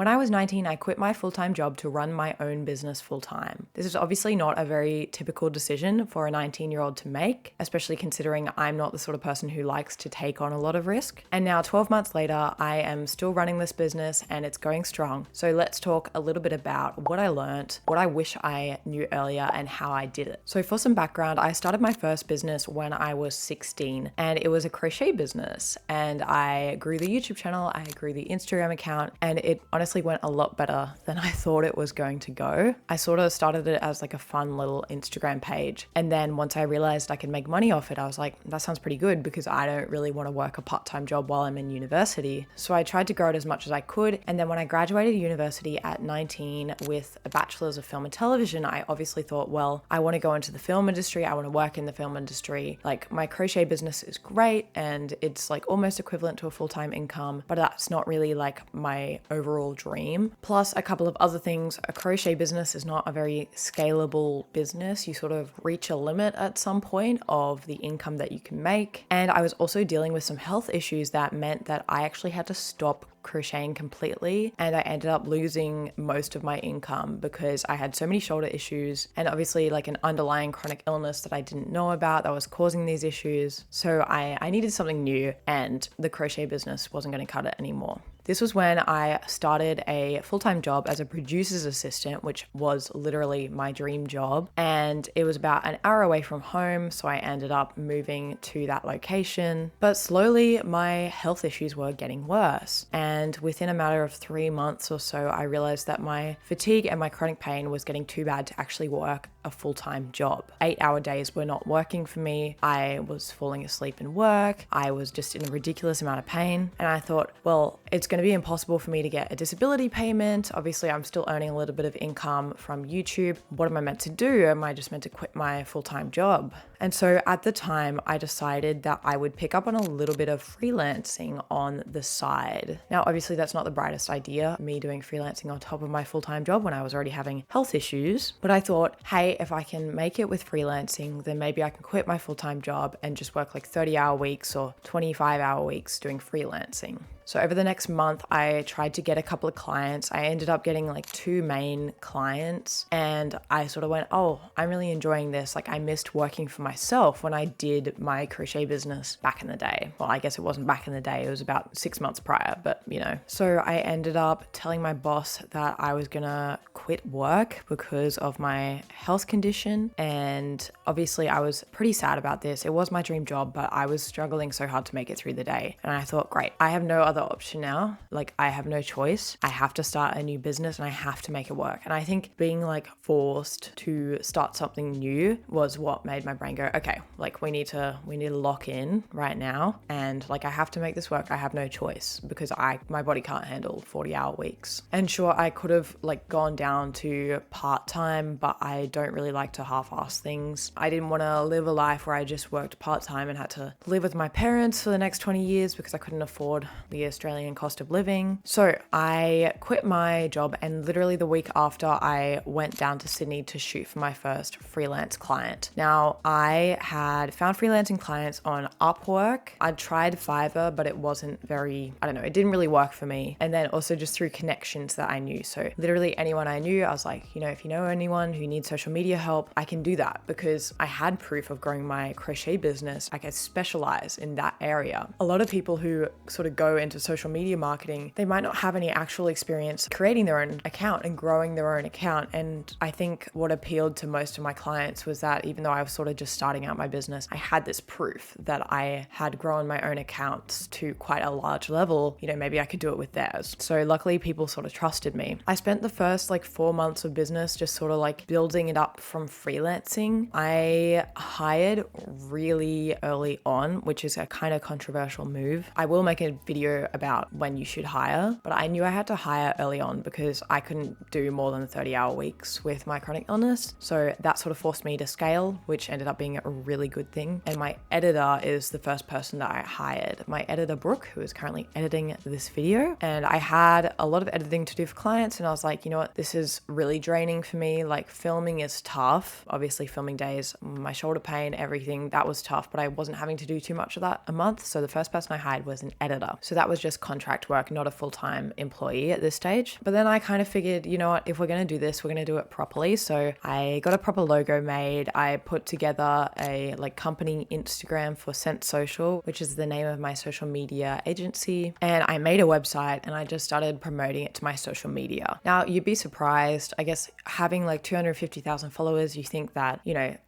When I was 19, I quit my full-time job to run my own business full-time. This is obviously not a very typical decision for a 19-year-old to make, especially considering I'm not the sort of person who likes to take on a lot of risk. And now 12 months later, I am still running this business and it's going strong. So let's talk a little bit about what I learned, what I wish I knew earlier, and how I did it. So for some background, I started my first business when I was 16 and it was a crochet business, and I grew the YouTube channel, I grew the Instagram account, and it honestly went a lot better than I thought it was going to go. I sort of started it as like a fun little Instagram page, and then once I realized I could make money off it, I was like, that sounds pretty good because I don't really want to work a part-time job while I'm in university. So I tried to grow it as much as I could, and then when I graduated university at 19 with a bachelor's of film and television, I obviously thought, well, I want to go into the film industry, I want to work in the film industry. Like, my crochet business is great and it's like almost equivalent to a full-time income, but that's not really like my overall dream. Plus a couple of other things. A crochet business is not a very scalable business. You sort of reach a limit at some point of the income that you can make. And I was also dealing with some health issues that meant that I actually had to stop crocheting completely, and I ended up losing most of my income because I had so many shoulder issues and obviously like an underlying chronic illness that I didn't know about that was causing these issues. So I needed something new, and the crochet business wasn't going to cut it anymore. This was when I started a full-time job as a producer's assistant, which was literally my dream job. And it was about an hour away from home, so I ended up moving to that location. But slowly my health issues were getting worse. And within a matter of 3 months or so, I realized that my fatigue and my chronic pain was getting too bad to actually work a full-time job. 8-hour days were not working for me. I was falling asleep in work. I was just in a ridiculous amount of pain. And I thought, well, it's going to be impossible for me to get a disability payment. Obviously, I'm still earning a little bit of income from YouTube. What am I meant to do? Am I just meant to quit my full-time job? And so at the time, I decided that I would pick up on a little bit of freelancing on the side. Now, obviously, that's not the brightest idea, me doing freelancing on top of my full-time job when I was already having health issues. But I thought, hey, if I can make it with freelancing, then maybe I can quit my full-time job and just work like 30-hour weeks or 25-hour weeks doing freelancing. So over the next month, I tried to get a couple of clients. I ended up getting like 2 main clients, and I sort of went, oh, I'm really enjoying this. Like, I missed working for myself when I did my crochet business back in the day. Well, I guess it wasn't back in the day. It was about 6 months prior, but you know. So I ended up telling my boss that I was gonna quit work because of my health condition. And obviously I was pretty sad about this. It was my dream job, but I was struggling so hard to make it through the day. And I thought, great, I have no other option now. Like, I have no choice. I have to start a new business and I have to make it work. And I think being like forced to start something new was what made my brain go, okay, like we need to lock in right now. And like, I have to make this work. I have no choice because my body can't handle 40-hour weeks. And sure, I could have like gone down to part-time, but I don't really like to half-ass things. I didn't want to live a life where I just worked part-time and had to live with my parents for the next 20 years because I couldn't afford the Australian cost of living. So I quit my job, and literally the week after, I went down to Sydney to shoot for my first freelance client. Now, I had found freelancing clients on Upwork. I'd tried Fiverr, but it wasn't very, it didn't really work for me. And then also just through connections that I knew. So literally anyone I knew, I was like, if you know anyone who needs social media help, I can do that because I had proof of growing my crochet business. I could specialize in that area. A lot of people who sort of go into social media marketing, they might not have any actual experience creating their own account and growing their own account. And I think what appealed to most of my clients was that even though I was sort of just starting out my business, I had this proof that I had grown my own accounts to quite a large level. Maybe I could do it with theirs. So luckily people sort of trusted me. I spent the first like 4 months of business just sort of like building it up from freelancing. I hired really early on, which is a kind of controversial move. I will make a video about when you should hire, but I knew I had to hire early on because I couldn't do more than 30-hour weeks with my chronic illness. So that sort of forced me to scale, which ended up being a really good thing. And my editor is the first person that I hired. My editor, Brooke, who is currently editing this video. And I had a lot of editing to do for clients, and I was like, you know what, this is really draining for me. Like, filming is tough. Obviously filming days, my shoulder pain, everything, that was tough, but I wasn't having to do too much of that a month. So the first person I hired was an editor. So that was just contract work, not a full-time employee at this stage. But then I kind of figured, you know what, if we're going to do this, we're going to do it properly. So I got a proper logo made. I put together a company Instagram for Sense Social, which is the name of my social media agency. And I made a website and I just started promoting it to my social media. Now, you'd be surprised, I guess, having 250,000 followers, you think that,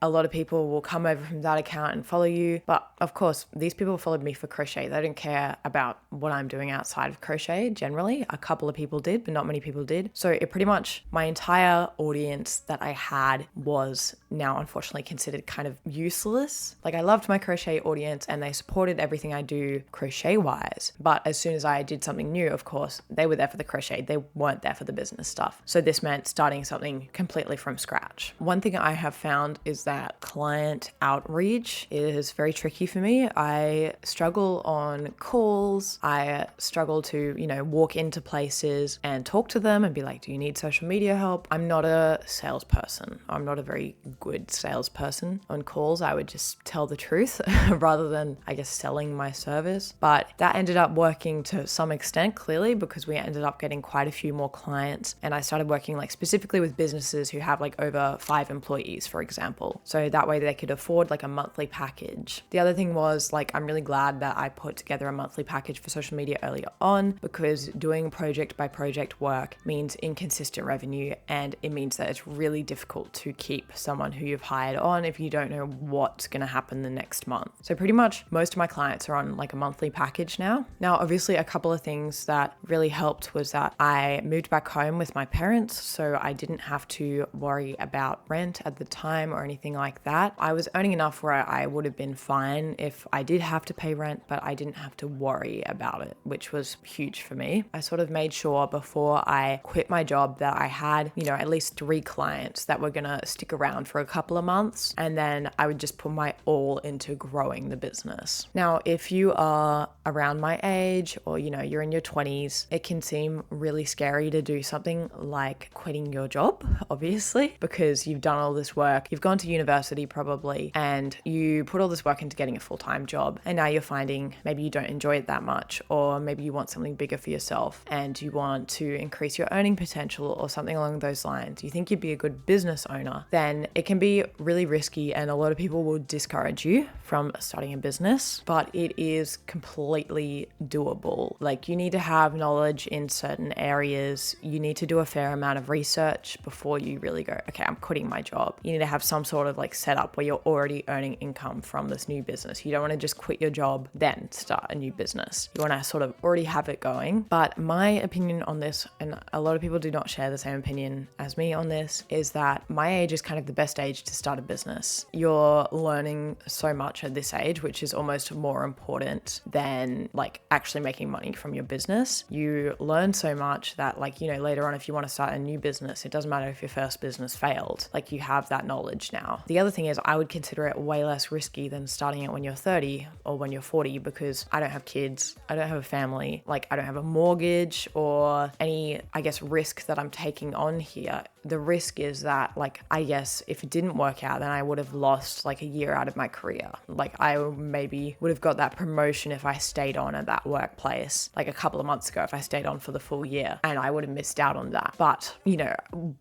a lot of people will come over from that account and follow you. But of course, these people followed me for crochet. They don't care about what I'm doing outside of crochet generally. A couple of people did, but not many people did. So it pretty much, my entire audience that I had was now unfortunately considered kind of useless. I loved my crochet audience and they supported everything I do crochet wise. But as soon as I did something new, of course, they were there for the crochet. They weren't there for the business stuff. So this meant starting something completely from scratch. One thing I have found is that client outreach is very tricky for me. I struggle on calls. I struggle to, walk into places and talk to them and be like, do you need social media help? I'm not a salesperson. I'm not a very good salesperson. On calls, I would just tell the truth rather than, I guess, selling my service. But that ended up working to some extent, clearly, because we ended up getting quite a few more clients. And I started working specifically with businesses who have over 5 employees, for example. So that way they could afford a monthly package. The other thing was I'm really glad that I put together a monthly package for social media earlier on, because doing project by project work means inconsistent revenue, and it means that it's really difficult to keep someone who you've hired on if you don't know what's going to happen the next month. So pretty much most of my clients are on a monthly package now. Now, obviously a couple of things that really helped was that I moved back home with my parents, so I didn't have to worry about rent at the time or anything like that. I was earning enough where I would have been fine if I did have to pay rent, but I didn't have to worry about it, which was huge for me. I sort of made sure before I quit my job that I had, at least 3 clients that were gonna stick around for a couple of months, and then I would just put my all into growing the business. Now, if you are around my age or, you're in your 20s, it can seem really scary to do something like quitting your job, obviously, because you've done all this work, you've gone to university probably, and you put all this work into getting a full-time job, and now you're finding maybe you don't enjoy it that much, or maybe you want something bigger for yourself and you want to increase your earning potential or something along those lines. You think you'd be a good business owner, then it can be really risky and a lot of people will discourage you from starting a business, but it is completely doable. You need to have knowledge in certain areas. You need to do a fair amount of research before you really go, okay, I'm quitting my job. You need to have some sort of setup where you're already earning income from this new business. You don't want to just quit your job, then start a new business. You want to sort of already have it going. But my opinion on this, and a lot of people do not share the same opinion as me on this, is that my age is kind of the best age to start a business. You're learning so much at this age, which is almost more important than actually making money from your business. You learn so much that later on, if you want to start a new business, it doesn't matter if your first business failed. You have that knowledge now. The other thing is I would consider it way less risky than starting it when you're 30 or when you're 40, because I don't have kids, I don't have a family, I don't have a mortgage or any, I guess, risk that I'm taking on here. The risk is that I guess if it didn't work out, then I would have lost a year out of my career. I maybe would have got that promotion if I stayed on at that workplace a couple of months ago, if I stayed on for the full year, and I would have missed out on that. But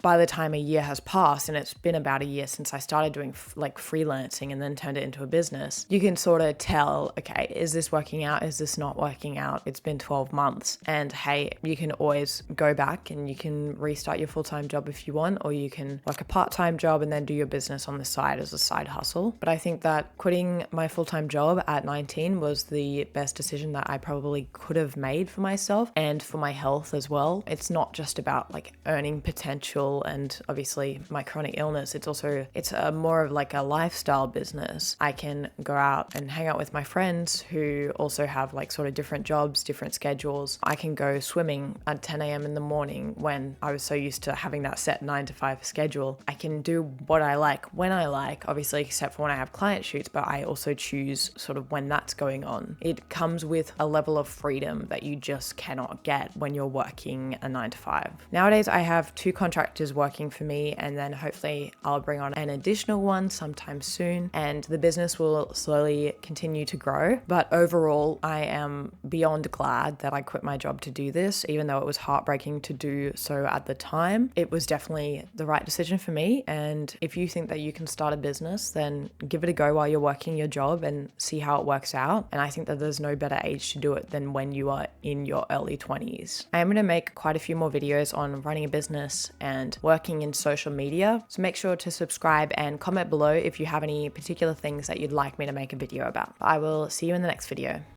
by the time a year has passed, and it's been about a year since I started doing freelancing and then turned it into a business, you can sort of tell, okay, is this working out? Is this not working out? It's been 12 months. And hey, you can always go back and you can restart your full-time job if you want, or you can work a part-time job and then do your business on the side as a side hustle. But I think that quitting my full-time job at 19 was the best decision that I probably could have made for myself and for my health as well. It's not just about earning potential and obviously my chronic illness. It's a more of a lifestyle business. I can go out and hang out with my friends who also have sort of different jobs, different schedules. I can go swimming at 10 a.m. in the morning when I was so used to having that set 9 to 5 schedule. I can do what I like when I like, obviously, except for when I have client shoots, but I also choose sort of when that's going on. It comes comes with a level of freedom that you just cannot get when you're working a 9 to 5. Nowadays, I have 2 contractors working for me, and then hopefully I'll bring on an additional one sometime soon, and the business will slowly continue to grow. But overall, I am beyond glad that I quit my job to do this, even though it was heartbreaking to do so at the time. It was definitely the right decision for me, and if you think that you can start a business, then give it a go while you're working your job and see how it works out. And I think that there's no better age to do it than when you are in your early 20s. I am going to make quite a few more videos on running a business and working in social media, so make sure to subscribe and comment below if you have any particular things that you'd like me to make a video about. I will see you in the next video.